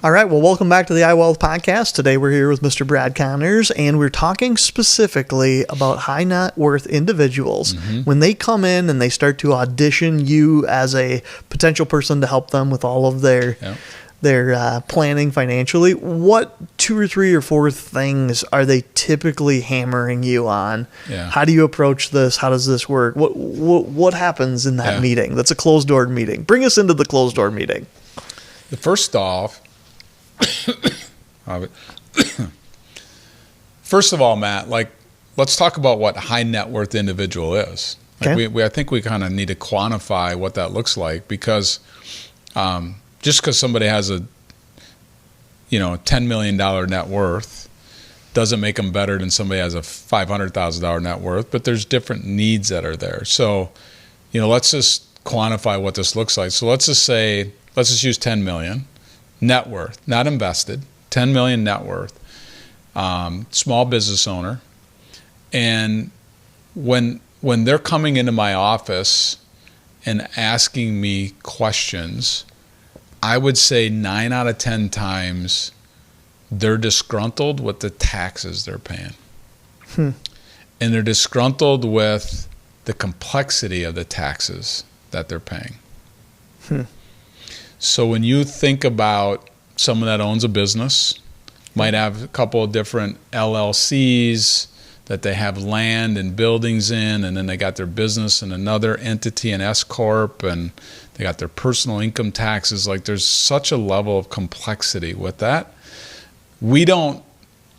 All right, well, welcome back to the iWealth podcast. Today we're here with Mr. Brad Connors, and we're talking specifically about high net worth individuals. When they come in and they start to audition you as a potential person to help them with all of their planning financially, what 2 or 3 or 4 things are they typically hammering you on? How do you approach this? How does this work? What happens in that meeting? That's a closed door meeting. Bring us into the closed door meeting. First of all, Matt, let's talk about what high net worth individual is. I think we kind of need to quantify what that looks like, because just because somebody has a $10 million net worth doesn't make them better than somebody has a $500,000 net worth, but there's different needs that are there. So, let's just quantify what this looks like. So let's just use 10 million net worth, not invested, 10 million net worth, small business owner. And when they're coming into my office and asking me questions, I would say 9 out of 10 times they're disgruntled with the taxes they're paying. And they're disgruntled with the complexity of the taxes that they're paying. So when you think about someone that owns a business, might have a couple of different LLCs that they have land and buildings in, and then they got their business in another entity, an S Corp, and they got their personal income taxes. There's such a level of complexity with that. We don't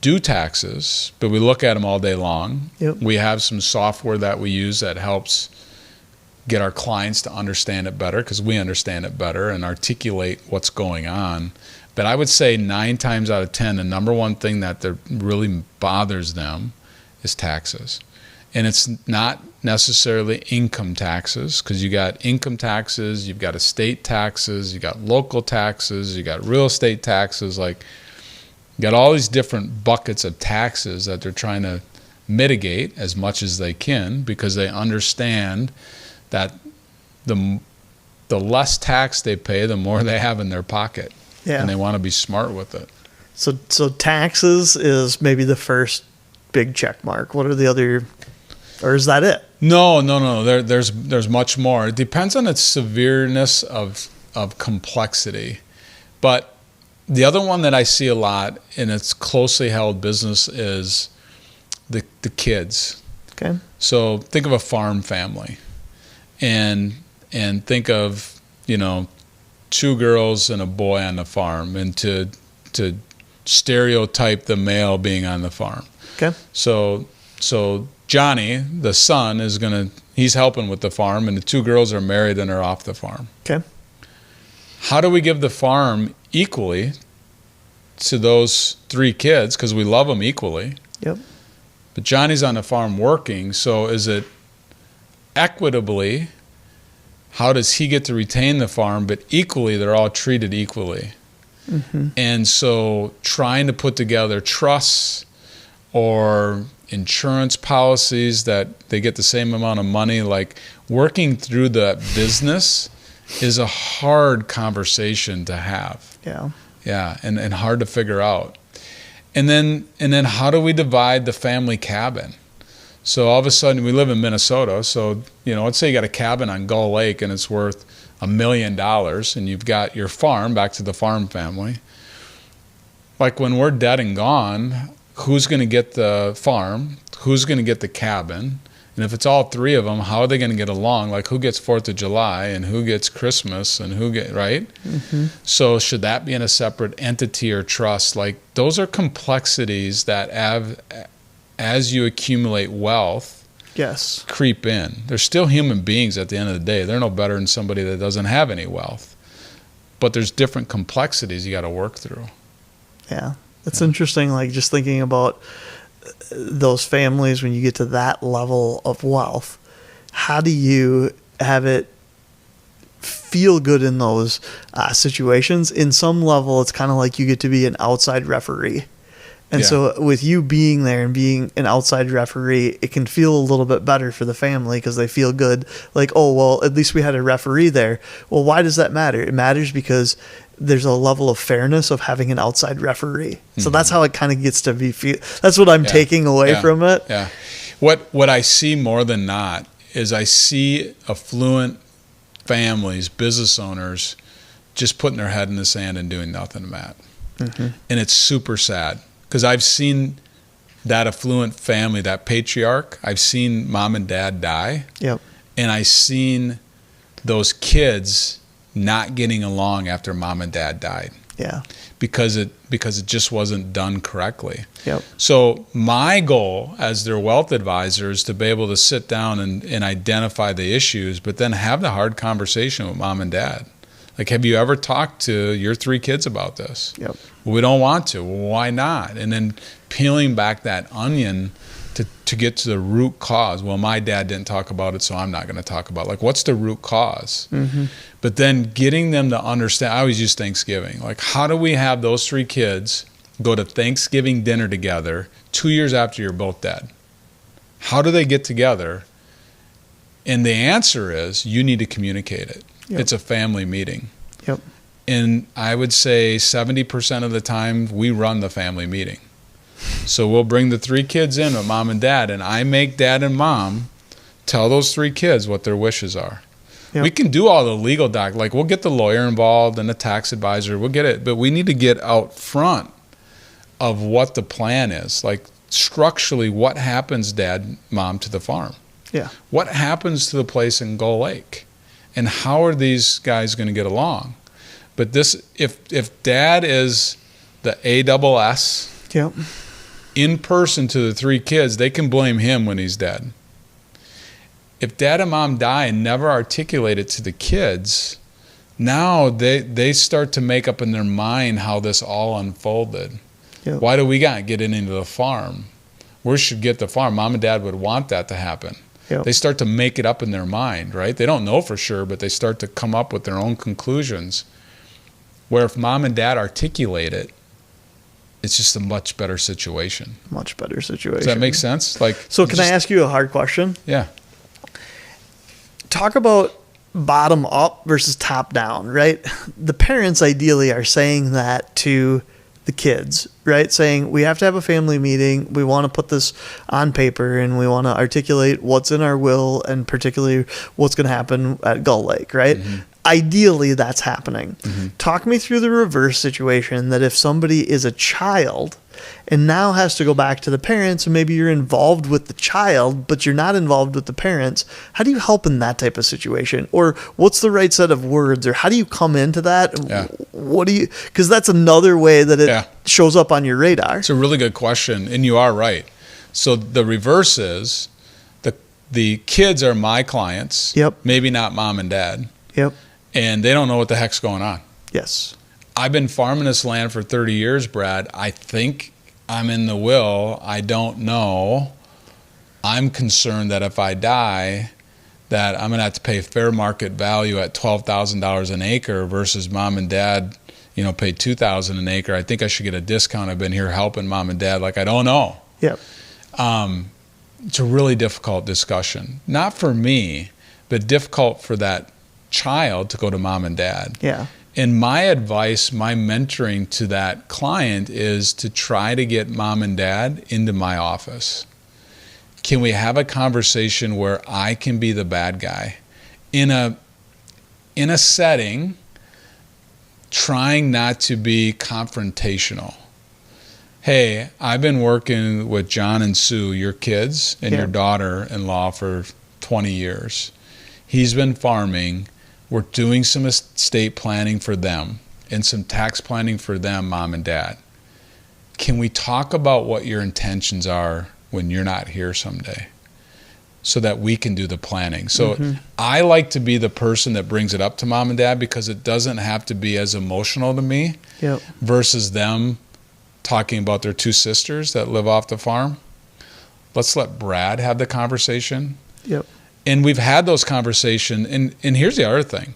do taxes, but we look at them all day long. We have some software that we use that helps get our clients to understand it better, because we understand it better and articulate what's going on. But I would say 9 times out of 10, the number one thing that really bothers them is taxes. And it's not necessarily income taxes, because you got income taxes, you've got estate taxes, you got local taxes, you got real estate taxes. You got all these different buckets of taxes that they're trying to mitigate as much as they can, because they understand that the less tax they pay, the more they have in their pocket. And they want to be smart with it. So taxes is maybe the first big check mark. What are the other, or is that it? No. There's much more. It depends on its severeness of complexity. But the other one that I see a lot in its closely held business is the kids. Okay. So think of a farm family. And think of, 2 girls and a boy on the farm, and to stereotype the male being on the farm. Okay. So Johnny, the son, he's helping with the farm, and the 2 girls are married and are off the farm. Okay. How do we give the farm equally to those 3 kids? Because we love them equally. Yep. But Johnny's on the farm working, so is it equitably, how does he get to retain the farm, but equally they're all treated equally? And so trying to put together trusts or insurance policies that they get the same amount of money, working through the business is a hard conversation to have. And hard to figure out. And then how do we divide the family cabin? So all of a sudden, we live in Minnesota, so let's say you got a cabin on Gull Lake and it's worth $1 million, and you've got your farm, back to the farm family. When we're dead and gone, who's going to get the farm? Who's going to get the cabin? And if it's all 3 of them, how are they going to get along? Who gets 4th of July, and who gets Christmas, and right? So should that be in a separate entity or trust? Those are complexities that as you accumulate wealth, creep in. They're still human beings at the end of the day. They're no better than somebody that doesn't have any wealth. But there's different complexities you got to work through. Yeah. It's interesting, just thinking about those families when you get to that level of wealth. How do you have it feel good in those situations? In some level, it's kind of like you get to be an outside referee. And so with you being there and being an outside referee, it can feel a little bit better for the family, because they feel good. At least we had a referee there. Well, why does that matter? It matters because there's a level of fairness of having an outside referee. So that's how it kind of gets to be. That's what I'm taking away from it. Yeah. What I see more than not is I see affluent families, business owners, just putting their head in the sand and doing nothing, Matt. And it's super sad because I've seen that affluent family, that patriarch, I've seen mom and dad die. Yep. And I've seen those kids not getting along after mom and dad died. Yeah. Because it just wasn't done correctly. Yep. So my goal as their wealth advisor is to be able to sit down and identify the issues, but then have the hard conversation with mom and dad. Like, have you ever talked to your 3 kids about this? Yep. Well, we don't want to. Well, why not? And then peeling back that onion to get to the root cause. Well, my dad didn't talk about it, so I'm not going to talk about it. Like, what's the root cause? But then getting them to understand. I always use Thanksgiving. Like, how do we have those 3 kids go to Thanksgiving dinner together 2 years after you're both dead? How do they get together? And the answer is you need to communicate it. Yep. It's a family meeting. Yep. And I would say 70% of the time we run the family meeting. So we'll bring the 3 kids in with mom and dad, and I make dad and mom tell those 3 kids what their wishes are. Yep. We can do all the legal like we'll get the lawyer involved and the tax advisor, we'll get it, but we need to get out front of what the plan is. Like, structurally, what happens, dad, mom, to the farm? Yeah. What happens to the place in Gull Lake? And how are these guys going to get along? But this, if dad is the ASS, yep, in person to the 3 kids, they can blame him when he's dead. If dad and mom die and never articulate it to the kids, now they start to make up in their mind how this all unfolded. Yep. Why do we got to get into the farm? We should get the farm. Mom and dad would want that to happen. Yep. They start to make it up in their mind, right? They don't know for sure, but they start to come up with their own conclusions. Where if mom and dad articulate it, it's just a much better situation. Much better situation. Does that make sense? Like, so can I ask you a hard question? Yeah. Talk about bottom up versus top down, right? The parents ideally are saying that to the kids, right? Saying, we have to have a family meeting. We want to put this on paper and we want to articulate what's in our will and particularly what's going to happen at Gull Lake, right? Ideally, that's happening. Talk me through the reverse situation that if somebody is a child and now has to go back to the parents and maybe you're involved with the child, but you're not involved with the parents, how do you help in that type of situation? Or what's the right set of words? Or how do you come into that? Yeah. What do you, because that's another way that it shows up on your radar. It's a really good question, and you are right. So the reverse is the kids are my clients, maybe not mom and dad. And they don't know what the heck's going on. Yes. I've been farming this land for 30 years, Brad. I think I'm in the will. I don't know. I'm concerned that if I die, that I'm going to have to pay fair market value at $12,000 an acre versus mom and dad, pay $2,000 an acre. I think I should get a discount. I've been here helping mom and dad. Like, I don't know. Yep. It's a really difficult discussion. Not for me, but difficult for that child to go to mom and dad. Yeah. And my advice, my mentoring to that client is to try to get mom and dad into my office. Can we have a conversation where I can be the bad guy in a setting, trying not to be confrontational? Hey, I've been working with John and Sue, your kids, and your daughter-in-law for 20 years. He's been farming. We're doing some estate planning for them and some tax planning for them, mom and dad. Can we talk about what your intentions are when you're not here someday so that we can do the planning? So I like to be the person that brings it up to mom and dad because it doesn't have to be as emotional to me versus them talking about their 2 sisters that live off the farm. Let's let Brad have the conversation. Yep. And we've had those conversations. And here's the other thing.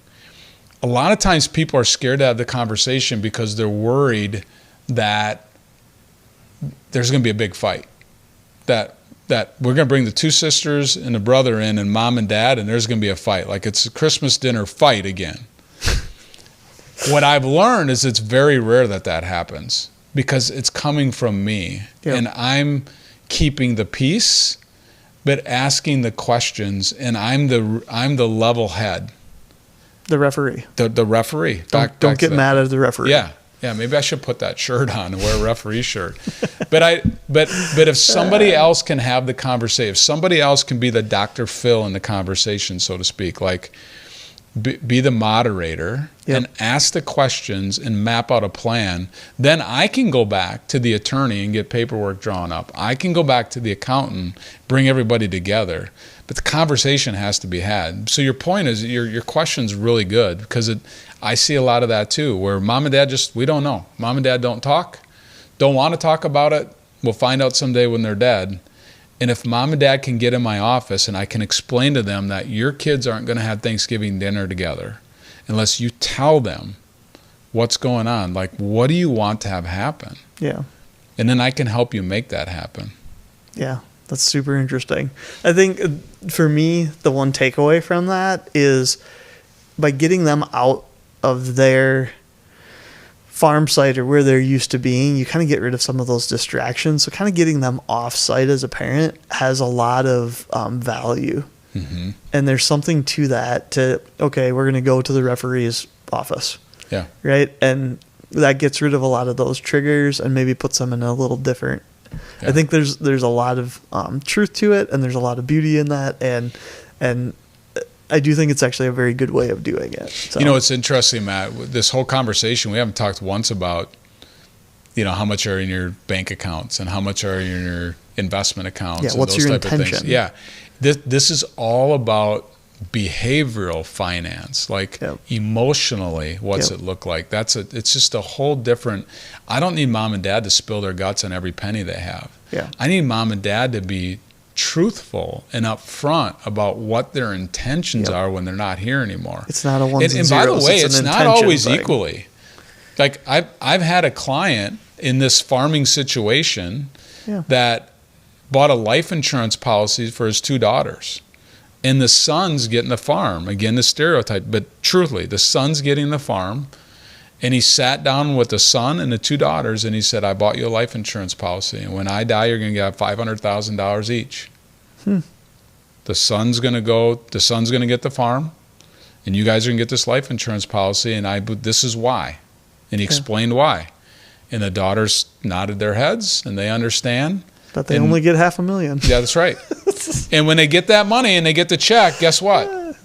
A lot of times people are scared to have the conversation because they're worried that there's going to be a big fight. That we're going to bring the 2 sisters and the brother in and mom and dad, and there's going to be a fight. Like it's a Christmas dinner fight again. What I've learned is it's very rare that happens because it's coming from me. Yep. And I'm keeping the peace, but asking the questions, and I'm the level head. The referee. The referee. Don't get mad at the referee. Yeah. Yeah, maybe I should put that shirt on and wear a referee shirt. But if somebody else can have the conversation, if somebody else can be the Dr. Phil in the conversation, so to speak, like be the moderator, yep, and ask the questions and map out a plan, then I can go back to the attorney and get paperwork drawn up. I can go back to the accountant, bring everybody together. But the conversation has to be had. So your point is, your question's really good, because I see a lot of that too, where mom and dad we don't know. Mom and dad don't talk, don't want to talk about it. We'll find out someday when they're dead. And if mom and dad can get in my office and I can explain to them that your kids aren't going to have Thanksgiving dinner together unless you tell them what's going on, like, what do you want to have happen? Yeah. And then I can help you make that happen. Yeah. That's super interesting. I think for me, the one takeaway from that is by getting them out of their farm site or where they're used to being, you kind of get rid of some of those distractions. So kind of getting them off site as a parent has a lot of value. Mm-hmm. And there's something to that okay, we're going to go to the referee's office. Yeah. Right. And that gets rid of a lot of those triggers and maybe puts them in a little different. Yeah. I think there's a lot of truth to it, and there's a lot of beauty in that, and I do think it's actually a very good way of doing it. So. It's interesting, Matt. This whole conversation, we haven't talked once about, how much are in your bank accounts and how much are in your investment accounts. Yeah, and what's those your type intention? Of things. Yeah, this is all about behavioral finance, like, yep, emotionally, what's, yep, it look like? It's just a whole different. I don't need mom and dad to spill their guts on every penny they have. Yeah. I need mom and dad to be truthful and upfront about what their intentions, yep, are when they're not here anymore. It's not a ones and zeros. By the way, it's not always thing. Equally. Like I've had a client in this farming situation, yeah, that bought a life insurance policy for his 2 daughters. And the son's getting the farm. Again, the stereotype, but truthfully, the son's getting the farm. And he sat down with the son and the 2 daughters, and he said, I bought you a life insurance policy. And when I die, you're going to get $500,000 each. The son's going to get the farm, and you guys are going to get this life insurance policy, and this is why. And he explained why. And the daughters nodded their heads, and they understand. But they only get $500,000. Yeah, that's right. And when they get that money and they get the check, guess what?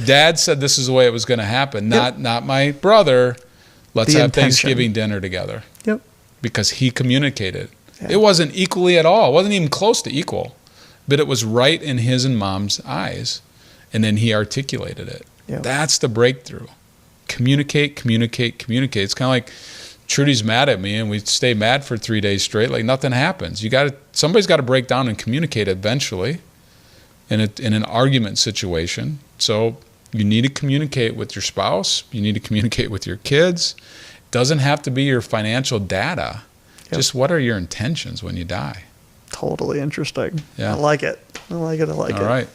Dad said this is the way it was going to happen. Not my brother. Let's have Thanksgiving dinner together. Yep. Because he communicated. Yeah. It wasn't equally at all. It wasn't even close to equal. But it was right in his and mom's eyes. And then he articulated it. Yep. That's the breakthrough. Communicate. It's kind of like Trudy's mad at me and we stay mad for 3 days straight, like nothing happens. Somebody's got to break down and communicate eventually in an argument situation. So you need to communicate with your spouse. You need to communicate with your kids. It doesn't have to be your financial data. Yep. Just what are your intentions when you die? Totally interesting. Yeah. I like it. All right.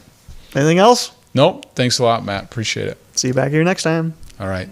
Anything else? Nope. Thanks a lot, Matt. Appreciate it. See you back here next time. All right.